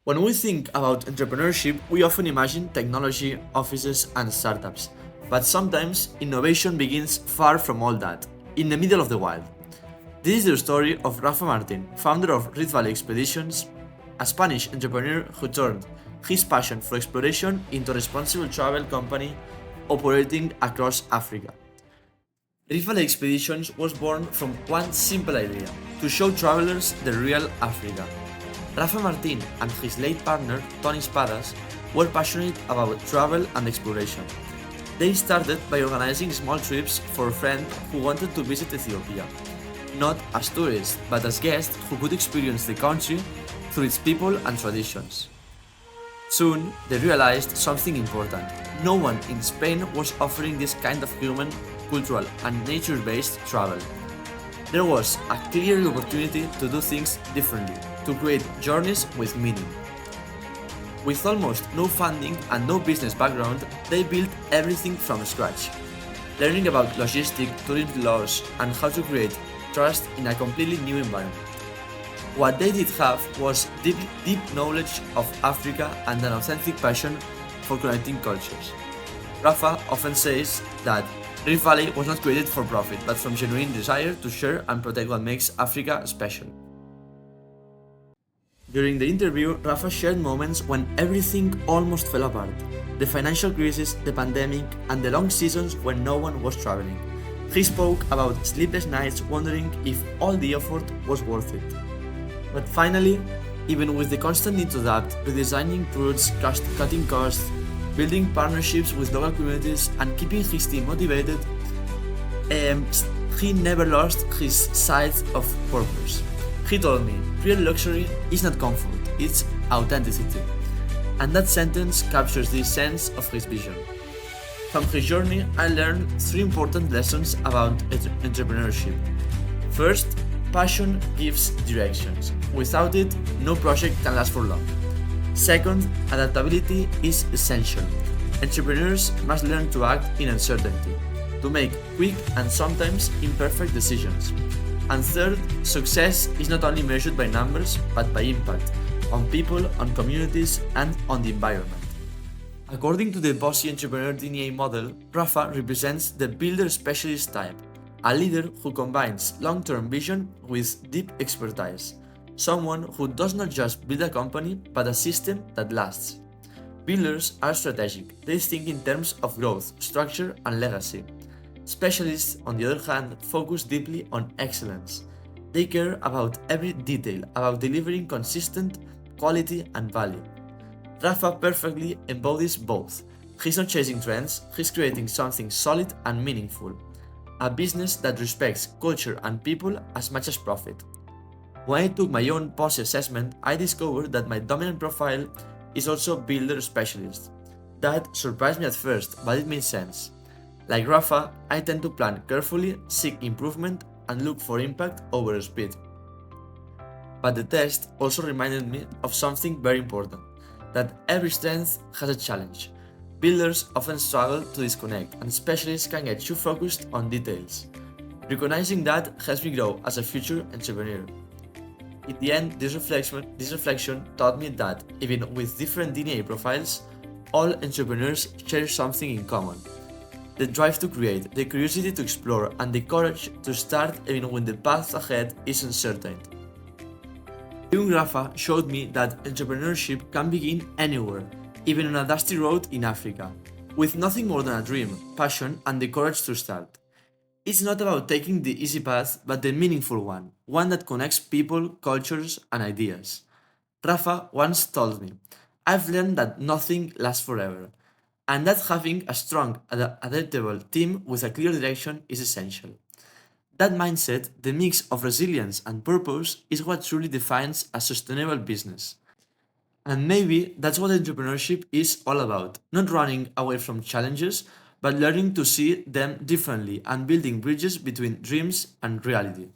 When we think about entrepreneurship, we often imagine technology, offices, and startups. But sometimes innovation begins far from all that, in the middle of the wild. This is the story of Rafa Martin, founder of Rift Valley Expeditions, a Spanish entrepreneur who turned his passion for exploration into a responsible travel company operating across Africa. Rift Valley Expeditions was born from one simple idea: to show travelers the real Africa. Rafa Martin and his late partner, Tony Spadas, were passionate about travel and exploration. They started by organizing small trips for a friend who wanted to visit Ethiopia, not as tourists, but as guests who could experience the country through its people and traditions. Soon, they realized something important. No one in Spain was offering this kind of human, cultural, and nature-based travel. There was a clear opportunity to do things differently, to create journeys with meaning. With almost no funding and no business background, they built everything from scratch, learning about logistics, tourism laws, and how to create trust in a completely new environment. What they did have was deep knowledge of Africa and an authentic passion for connecting cultures. Rafa often says that Rift Valley was not created for profit, but from genuine desire to share and protect what makes Africa special. During the interview, Rafa shared moments when everything almost fell apart: the financial crisis, the pandemic, and the long seasons when no one was traveling. He spoke about sleepless nights wondering if all the effort was worth it. But finally, even with the constant need to adapt, redesigning routes, cutting costs, building partnerships with local communities, and keeping his team motivated, he never lost his sight of purpose. He told me, "Real luxury is not comfort, it's authenticity." And that sentence captures the essence of his vision. From his journey, I learned three important lessons about entrepreneurship. First, passion gives directions. Without it, no project can last for long. Second, adaptability is essential. Entrepreneurs must learn to act in uncertainty, to make quick and sometimes imperfect decisions. And third, success is not only measured by numbers, but by impact on people, on communities, and on the environment. According to the BOSI entrepreneur DNA model, Rafa represents the builder specialist type, a leader who combines long-term vision with deep expertise, someone who does not just build a company, but a system that lasts. Builders are strategic. They think in terms of growth, structure, and legacy. Specialists, on the other hand, focus deeply on excellence. They care about every detail, about delivering consistent quality and value. Rafa perfectly embodies both. He's not chasing trends, he's creating something solid and meaningful. A business that respects culture and people as much as profit. When I took my own BOSI assessment, I discovered that my dominant profile is also builder specialist. That surprised me at first, but it made sense. Like Rafa, I tend to plan carefully, seek improvement, and look for impact over speed. But the test also reminded me of something very important: that every strength has a challenge. Builders often struggle to disconnect, and specialists can get too focused on details. Recognizing that helps me grow as a future entrepreneur. In the end, this reflection taught me that, even with different DNA profiles, all entrepreneurs share something in common: the drive to create, the curiosity to explore, and the courage to start even when the path ahead is uncertain. Young Rafa showed me that entrepreneurship can begin anywhere, even on a dusty road in Africa, with nothing more than a dream, passion, and the courage to start. It's not about taking the easy path, but the meaningful one that connects people, cultures, and ideas. Rafa once told me, "I've learned that nothing lasts forever, and that having a strong, adaptable team with a clear direction is essential." That mindset, the mix of resilience and purpose, is what truly defines a sustainable business. And maybe that's what entrepreneurship is all about: not running away from challenges, but learning to see them differently and building bridges between dreams and reality.